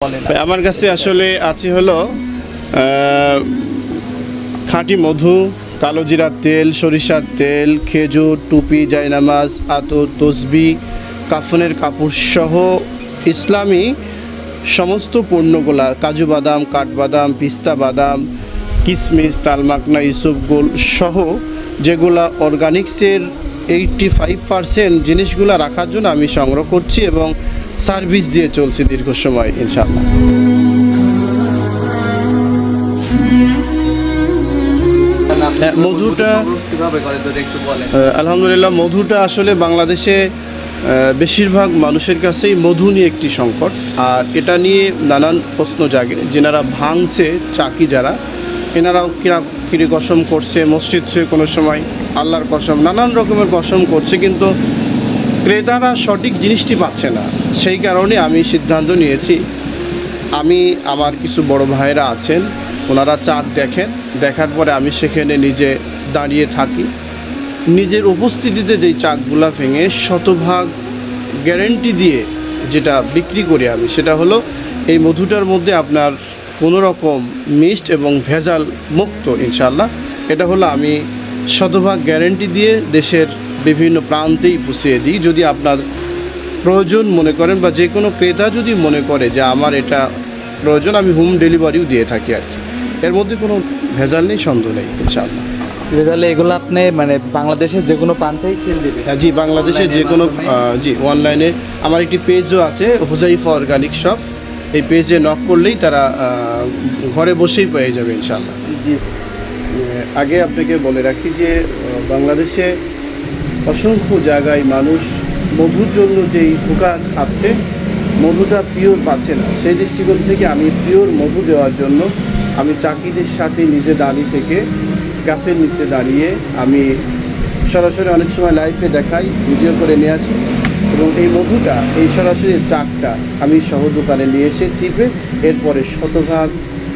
আমার কাছে আসলে আছে হলো খাঁটি মধু, কালো জিরার তেল, সরিষার তেল, খেজুর, টুপি, জায়নামাজ, আতর, তসবি, কাফনের কাপড় সহ ইসলামী সমস্ত পণ্যগুলা, কাজু বাদাম, কাঠবাদাম, পিস্তা বাদাম, কিশমিশ, তালমাকনা, ইসুফ গোল সহ যেগুলা অর্গানিক্সের 85% জিনিসগুলো রাখার জন্য আমি সংগ্রহ করছি এবং সার্ভিস দিয়ে চলছি দীর্ঘ সময় ইনশাআল্লাহ। মধুটা আলহামদুলিল্লাহ, মধুটা আসলে বাংলাদেশে বেশিরভাগ মানুষের কাছেই মধু নিয়ে একটি সংকট, আর এটা নিয়ে নানান প্রশ্ন জাগে। যেনারা ভাঙছে চাকি, যারা এনারাও কিরি কসম করছে, মসজিদ ছুঁয়ে কোনো সময় আল্লাহর কসম, নানান রকমের কসম করছে, কিন্তু ক্রেতারা সঠিক জিনিসটি পাচ্ছে না। সেই কারণে আমি সিদ্ধান্ত নিয়েছি, আমি আমার কিছু বড় ভাইরা আছেন, ওনারা চাক দেখেন, দেখার পরে আমি সেখানে নিজে দাঁড়িয়ে থাকি, নিজের উপস্থিতিতে যেই চাকগুলা ভেঙে শতভাগ গ্যারেন্টি দিয়ে যেটা বিক্রি করি আমি, সেটা হলো এই মধুটার মধ্যে আপনার কোনো রকম মিষ্ট এবং ভেজাল মুক্ত ইনশাআল্লাহ। এটা হলো আমি শতভাগ গ্যারেন্টি দিয়ে দেশের বিভিন্ন প্রান্তেই পুষিয়ে দিই। যদি আপনার প্রয়োজন মনে করেন বা যে কোনো ক্রেতা যদি মনে করে যে আমার এটা প্রয়োজন, আমি হোম ডেলিভারিও দিয়ে থাকি আর কি। এর মধ্যে কোনো ভেজাল নেই, সন্দেহ নেই ইনশাআল্লাহ। তাহলে এগুলো আপনি মানে বাংলাদেশের যে কোনো প্রান্তেই সেল দিবেন? জি, বাংলাদেশের যে কোনো জি, অনলাইনে আমার একটি পেজও আছে, হুজাইফা অর্গানিক শপ। এই পেজে নক করলেই তারা ঘরে বসেই পেয়ে যাবে ইনশাআল্লাহ। জি, আগে আপনাকে বলে রাখি যে বাংলাদেশে অসংখ্য জায়গায় মানুষ মধুর জন্য যেই ধোঁকা খাচ্ছে, মধুটা পিওর পাচ্ছে না। সেই দৃষ্টিকোণ থেকে আমি পিওর মধু দেওয়ার জন্য আমি চাকিদের সাথে নিজে দাঁড়িয়ে থেকে গাছের নিচে দাঁড়িয়ে আমি সরাসরি অনেক সময় লাইভে দেখাই, ভিডিও করে নিয়ে আসি, এবং এই মধুটা, এই সরাসরি চাকটা আমি সহ দোকানে নিয়ে এসে চিপে এরপরে শতভাগ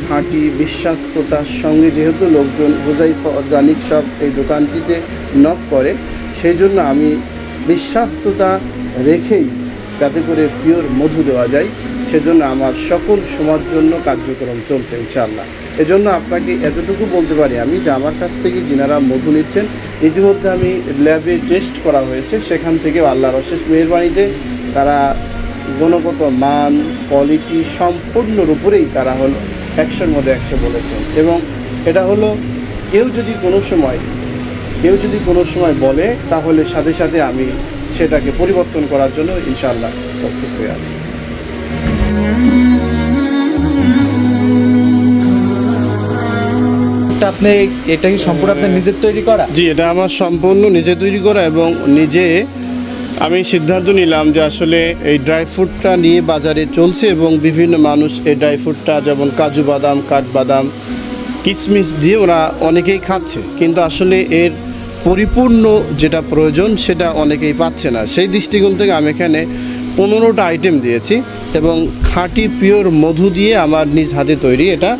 খাঁটি বিশ্বাস্ততার সঙ্গে, যেহেতু লোকজন হুজাইফা অর্গানিক শপ এই দোকানটিতে নক করে, সেই জন্য আমি বিশ্বাস্ততা রেখেই যাতে করে পিওর মধু দেওয়া যায়, সেজন্য আমার সকল সময়ের জন্য কার্যক্রম চলছে ইনশাআল্লাহ। এজন্য আপনাকে এতটুকু বলতে পারি আমি যে আমার কাছ থেকে যিনারা মধু নিচ্ছেন, ইতিমধ্যে আমি ল্যাবে টেস্ট করা হয়েছে, সেখান থেকে আল্লাহর অশেষ মেহেরবানিতে তারা গুণগত মান, কোয়ালিটি সম্পূর্ণর উপরেই তারা হলো 100-র মধ্যে 100 বলেছেন। এবং এটা হলো কেউ যদি কোনো সময় বলে, তাহলে সাথে সাথে আমি সেটাকে পরিবর্তন করার জন্য ইনশাআল্লাহ প্রস্তুত হয়ে আছি। আপনি এটা কি সম্পূর্ণ আপনার নিজের তৈরি করা? জি, এটা আমার সম্পূর্ণ নিজে তৈরি করা, এবং নিজে আমি সিদ্ধান্ত নিলাম যে আসলে এই ড্রাই ফ্রুটটা নিয়ে বাজারে চলছে এবং বিভিন্ন মানুষ এই ড্রাই ফ্রুটটা, যেমন কাজু বাদাম, কাঠবাদাম, কিশমিশ দিয়ে ওরা অনেকেই খাচ্ছে, কিন্তু আসলে এর পরিপূর্ণ যেটা প্রয়োজন সেটা অনেকেই পাচ্ছে না। সেই দৃষ্টিকোণ থেকে আমি এখানে 15টা আইটেম দিয়েছি এবং খাঁটি পিওর মধু দিয়ে আমার নিজ হাতে তৈরি। এটা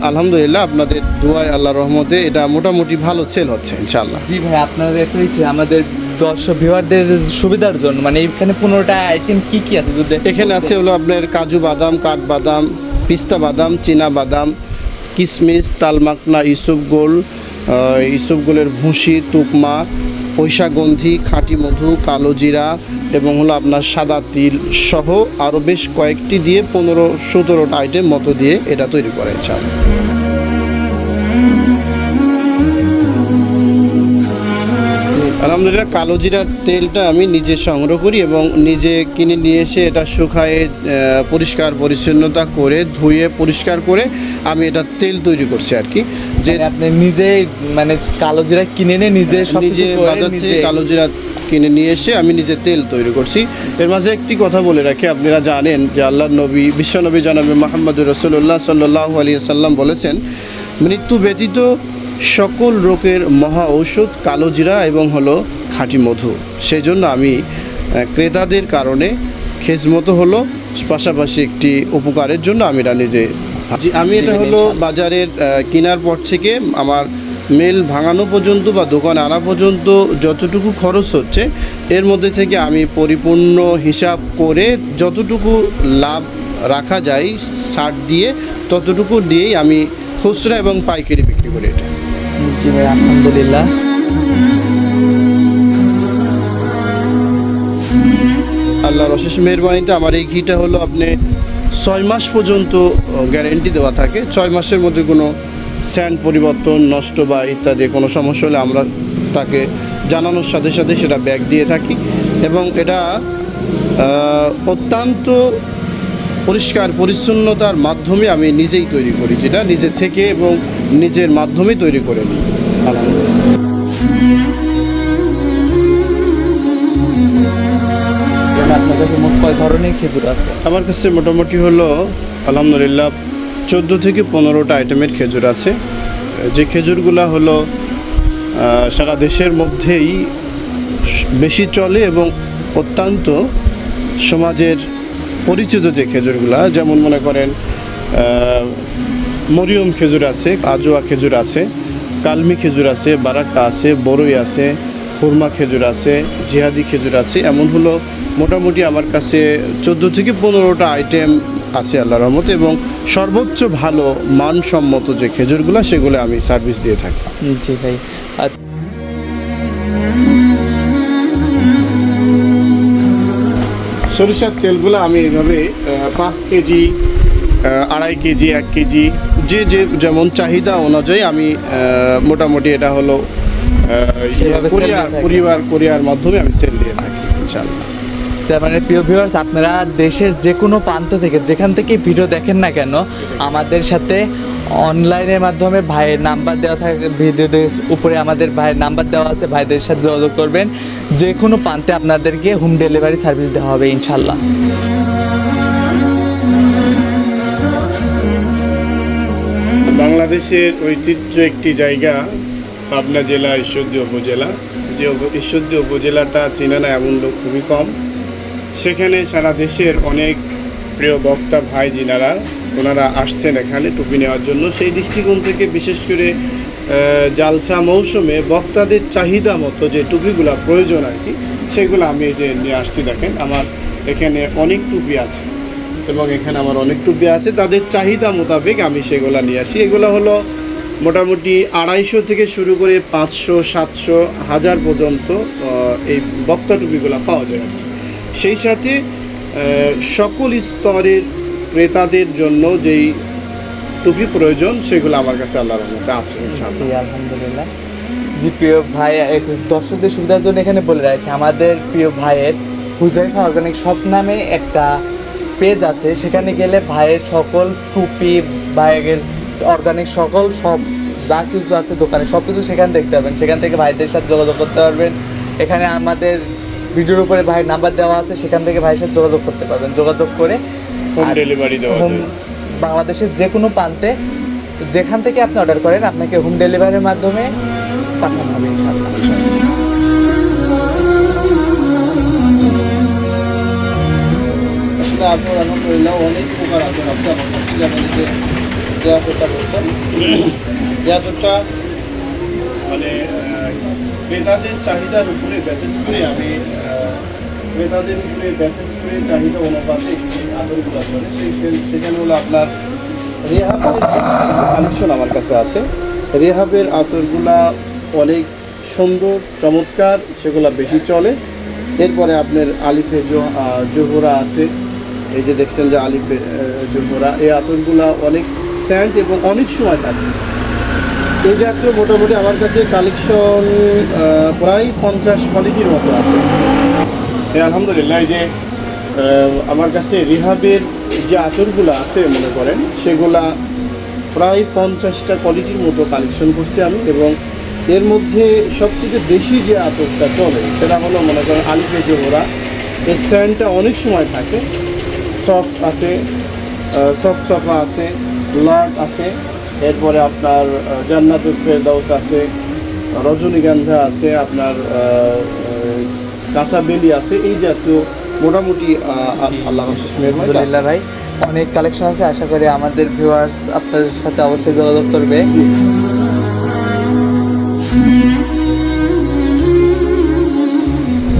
আলহামদুলিল্লাহ, আপনাদের দোয়ায়, আল্লাহর রহমতে এটা মোটামুটি ভালো সেল হচ্ছে ইনশাআল্লাহ। জি ভাই, আপনার এটা হচ্ছে আমাদের দর্শক ভিউয়ারদের সুবিধার জন্য, মানে এখানে 15টা আইটেম কি কি আছে যদি? এখানে আছে হলো আপনার কাজু বাদাম, কাঠবাদাম, পিস্তা বাদাম, চীনা বাদাম, কিশমিশ, তালমাকনা, ইসুফ গোলের ভুসি, তুকমা, পৈশাগন্ধি, খাঁটি মধু, কালো জিরা এবং হলো আপনার সাদা তিল সহ আরও বেশ কয়েকটি দিয়ে 15-17টা আইটেম মতো দিয়ে এটা তৈরি করা ইনশাআল্লাহ। আলহামদুলিল্লাহ, কালো জিরার তেলটা আমি নিজে সংগ্রহ করি এবং নিজে কিনে নিয়ে এসে এটা শুকায়ে পরিষ্কার পরিচ্ছন্নতা করে ধুয়ে পরিষ্কার করে আমি এটা তেল তৈরি করছি আর কি। যে আপনি নিজে মানে কালো জিরা কিনে নিয়ে নিজে বাজার থেকে কালো জিরা কিনে নিয়ে এসে আমি নিজে তেল তৈরি করছি। এর মাঝে একটি কথা বলে রাখি, আপনারা জানেন যে আল্লাহর নবী, বিশ্বনবী জনাবে মুহাম্মদুর রাসূলুল্লাহ সাল্লাল্লাহু আলাইহি ওয়াসাল্লাম বলেছেন, মৃত্যু ব্যতীত সকল রোগের মহা ঔষধ কালো জিরা এবং হলো খাঁটি মধু। সেই জন্য আমি ক্রেতাদের কারণে খেজমতো হলো পাশাপাশি একটি উপকারের জন্য আমি এটা নিজে আমি এটা হলো বাজারের কেনার পর থেকে আমার মেল ভাঙানো পর্যন্ত বা দোকানে আনা পর্যন্ত যতটুকু খরচ হচ্ছে, এর মধ্যে থেকে আমি পরিপূর্ণ হিসাব করে যতটুকু লাভ রাখা যায় ছাড় দিয়ে ততটুকু দিয়েই আমি খুচরা এবং পাইকারি বিক্রি করি এটা। জি ভাই, আলহামদুলিল্লাহ। আল্লাহর অশেষ মেহেরবানিতে আমার এই ঘিটা হলো আপনি 6 মাস পর্যন্ত গ্যারেন্টি দেওয়া থাকে। 6 মাসের মধ্যে কোনো স্যান্ড পরিবর্তন, নষ্ট বা ইত্যাদি কোনো সমস্যা হলে আমরা তাকে জানানোর সাথে সাথে সেটা ব্যাগ দিয়ে থাকি এবং এটা অত্যন্ত পরিষ্কার পরিচ্ছন্নতার মাধ্যমে আমি নিজেই তৈরি করি, যেটা নিজে থেকে এবং নিজের মাধ্যমে তৈরি করে নিই আলহামদুলিল্লাহ। আপনার কাছে মোট কয় ধরনের খেজুর আছে? আমার কাছে মোটামুটি হলো আলহামদুলিল্লাহ 14 থেকে 15টা আইটেমের খেজুর আছে, যে খেজুরগুলো হলো সারা দেশের মধ্যেই বেশি চলে এবং অত্যন্ত সমাজের পরিচিত যে খেজুরগুলা, যেমন মনে করেন মরিয়ম খেজুর আছে, আজোয়া খেজুর আছে, কালমি খেজুর আছে, বারাকা আছে, বড়ই আছে, খুরমা খেজুর আছে, জিহাদি খেজুর আছে। এমন হলো মোটামুটি আমার কাছে 14 থেকে 15টা আইটেম আছে আল্লাহর রহমতে, এবং সর্বোচ্চ ভালো মানসম্মত যে খেজুরগুলো সেগুলো আমি সার্ভিস দিয়ে থাকি। জি ভাই। আর সরিষার তেলগুলো আমি এইভাবে 5 কেজি, 2.5 কেজি, 1 কেজি যে যেমন চাহিদা অনুযায়ী আমি মোটামুটি এটা হলো সেভাবে sell দিয়ে থাকেন। কোরিয়ার মাধ্যমে আমি সেল দিয়ে থাকি ইনশাআল্লাহ। তার মানে প্রিয় ভিউয়ার্স, আপনারা দেশের যে কোনো প্রান্ত থেকে যেখান থেকে ভিডিও দেখেন না কেন, আমাদের সাথে অনলাইনের মাধ্যমে ভাইয়ের নাম্বার দেওয়া থাকে, ভিডিওর উপরে আমাদের ভাইয়ের নাম্বার দেওয়া আছে, ভাইদের সাথে যোগাযোগ করবেন। যে কোনো প্রান্তে আপনাদেরকে হোম ডেলিভারি সার্ভিস দেওয়া হবে ইনশাল্লাহ। বাংলাদেশের ঐতিহ্য একটি জায়গা পাবনা জেলা ঈশ্বরদী উপজেলা। যে ঈশ্বরদী উপজেলাটা চেনা না এমন লোক খুবই কম। সেখানে সারা দেশের অনেক প্রিয় বক্তা ভাই যিনারা ওনারা আসছেন এখানে টুপি নেওয়ার জন্য। সেই দৃষ্টিকোণ থেকে বিশেষ করে জালসা মৌসুমে বক্তাদের চাহিদা মতো যে টুপিগুলো প্রয়োজন আর কি, সেগুলো আমি এই যে নিয়ে আসছি। দেখেন আমার এখানে অনেক টুপি আছে এবং এখানে আমার অনেক টুপি আছে, তাদের চাহিদা মোতাবেক আমি সেগুলো নিয়ে আসি। এগুলো হলো মোটামুটি 250 থেকে শুরু করে 500, 700, 1000 পর্যন্ত এই বক্তা টুপিগুলো পাওয়া যায়। সেই সাথে সকল স্তরের ক্রেতাদের জন্য যেই টুপি প্রয়োজন সেগুলো আমার কাছে আল্লাহর রহমতে আছে ইনশাআল্লাহ। জি আলহামদুলিল্লাহ। জি প্রিয় ভাই, দর্শকদের সুবিধার জন্য এখানে বলে রাখি, আমাদের প্রিয় ভাইয়ের হুজাইফা অর্গানিক শপ নামে একটা পেজ আছে। সেখানে গেলে ভাইয়ের সকল টুপি, ভাইয়ের অর্গানিক সকল সব যা কিছু আছে দোকানে সব কিছু সেখানে দেখতে পাবেন। সেখান থেকে ভাইদের সাথে যোগাযোগ করতে পারবেন। এখানে আমাদের ভিডিওর উপরে ভাইয়ের নাম্বার দেওয়া আছে, সেখান থেকে ভাইয়ের সাথে যোগাযোগ করতে পারবেন। যোগাযোগ করে হোম ডেলিভারি দেওয়া যায়। বাংলাদেশের যে কোনো প্রান্তে যেখান থেকে আপনি অর্ডার করেন আপনাকে হোম ডেলিভারির মাধ্যমে পাঠানো হবে ইনশাআল্লাহ। আলহামদুলিল্লাহ অনেক উপকার আছে আমাদের যে আতরটা বলছেন, যে আতরটা মানে ক্রেতাদের চাহিদার উপরে বেসিস করে আমি ক্রেতাদের উপরে বেসিস করে চাহিদা অনুপাতে আতরগুলো চলে। সেখানে হলো আপনার রেহাবের কালেকশন আমার কাছে আছে। রেহাবের আতরগুলা অনেক সুন্দর চমৎকার, সেগুলো বেশি চলে। এরপরে আপনার আলিফে জোহরা আছে, এই যে দেখছেন যে আলিফে জোহরা, এই আতরগুলা অনেক স্যান্ড এবং অনেক সময় থাকে। এই জাতীয় মোটামুটি আমার কাছে কালেকশন প্রায় 50 কোয়ালিটির মতো আছে। আলহামদুলিল্লাহ। এই যে আমার কাছে রিহাবের যে আতরগুলো আছে মনে করেন, সেগুলা প্রায় 50টা কোয়ালিটির মতো কালেকশন করছি আমি। এবং এর মধ্যে সবচেয়ে বেশি যে আতরটা চলে সেটা হলো মনে করেন আলিফে জোহরা। এর স্যান্ডটা অনেক সময় থাকে। সফট আছে, সফা আছে, লট আছে, এরপরে আপনার জান্নাতুল ফেরদাউস আছে, রজনীগন্ধা আছে, আপনার কাঁচাবেলি আছে। এই জাতীয় মোটামুটি আল্লাহর অশেষ মেহেরবানি আলহামদুলিল্লাহ ভাই, অনেক কালেকশন আছে। আশা করি আমাদের ভিউয়ার্স আপনাদের সাথে অবশ্যই যোগাযোগ করবে।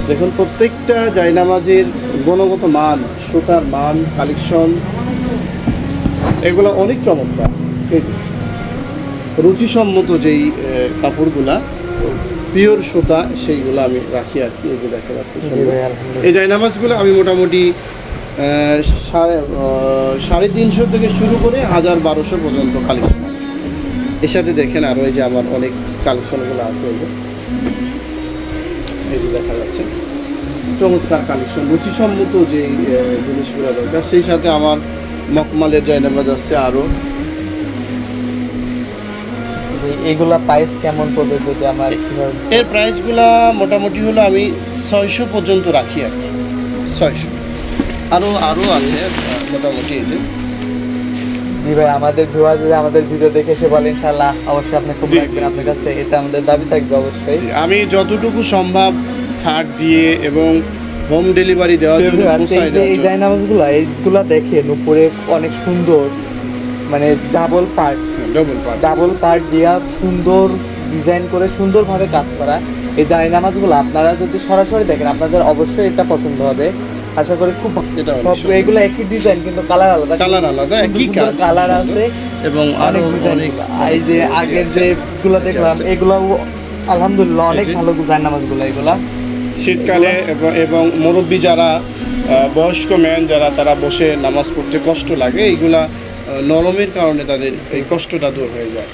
দেখুন প্রত্যেকটা জায়নামাজের গুণগত মান, সুতার মান, কালেকশন এগুলো অনেক চমৎকার। এই যে রুচিসম্মত যেই কাপড়গুলা পিওর সুতা, সেইগুলো আমি রাখি আর কি। এই যে দেখা যাচ্ছে জি ভাই আলহামদুলিল্লাহ। এই জায়নামাজগুলো আমি মোটামুটি 350 থেকে শুরু করে 1000-1200 পর্যন্ত কালেকশন আছে। এর সাথে দেখেন আরও এই যে আমার অনেক কালেকশনগুলো আছে। এই যে দেখা যাচ্ছে চমৎকার কালেকশন, রুচিসম্মত যে জিনিসগুলো দরকার। সেই সাথে আমার মকমালের জায়নামাজ আছে আরও। এগুলা প্রাইস কেমন পড়বে যদি আমার এর প্রাইসগুলা মোটামুটি হলো আমি 600 পর্যন্ত রাখি আর কি, 600। আরও আছে মোটামুটি। এই যে জি ভাই, আমাদের ভিউয়ার যদি আমাদের ভিডিও দেখে এসে বলে ইনশাআল্লাহ অবশ্যই আপনি খুব জি, রাখবেন জি, আপনার কাছে, এটা আমাদের দাবি থাকবে অবশ্যই। আমি যতটুকু সম্ভব ছাড় দিয়ে এবং হোম ডেলিভারি দেওয়ার জন্য Viewers, পৌঁছায় এই যে দেওয়ার এই জন্য। জায়নামাজগুলা এইগুলা দেখেন উপরে অনেক সুন্দর, মানে ডাবল পার্ট দিয়া সুন্দর ডিজাইন করে সুন্দরভাবে কাজ করা। এই জায়নামাজগুলো আপনারা যদি সরাসরি দেখেন আপনাদের অবশ্যই এটা পছন্দ হবে, আশা করি খুব এটা সব অবশ্যই। এগুলো একই ডিজাইন কিন্তু কালার আলাদা, কালার আলাদা, একই কাজ, কালার আছে এবং অনেক আরো ডিজাইন। অনেক এই যে আগের যেগুলো দেখলাম আছে। এগুলাও আলহামদুলিল্লাহ অনেক এই যে- ভালো জায়নামাজগুলো এগুলা। শীতকালে এবং মুরব্বী যারা বয়স্ক ম্যান যারা, তারা বসে নামাজ পড়তে কষ্ট লাগে, এইগুলা নরমের কারণে তাদের এই কষ্টটা দূর হয়ে যায়।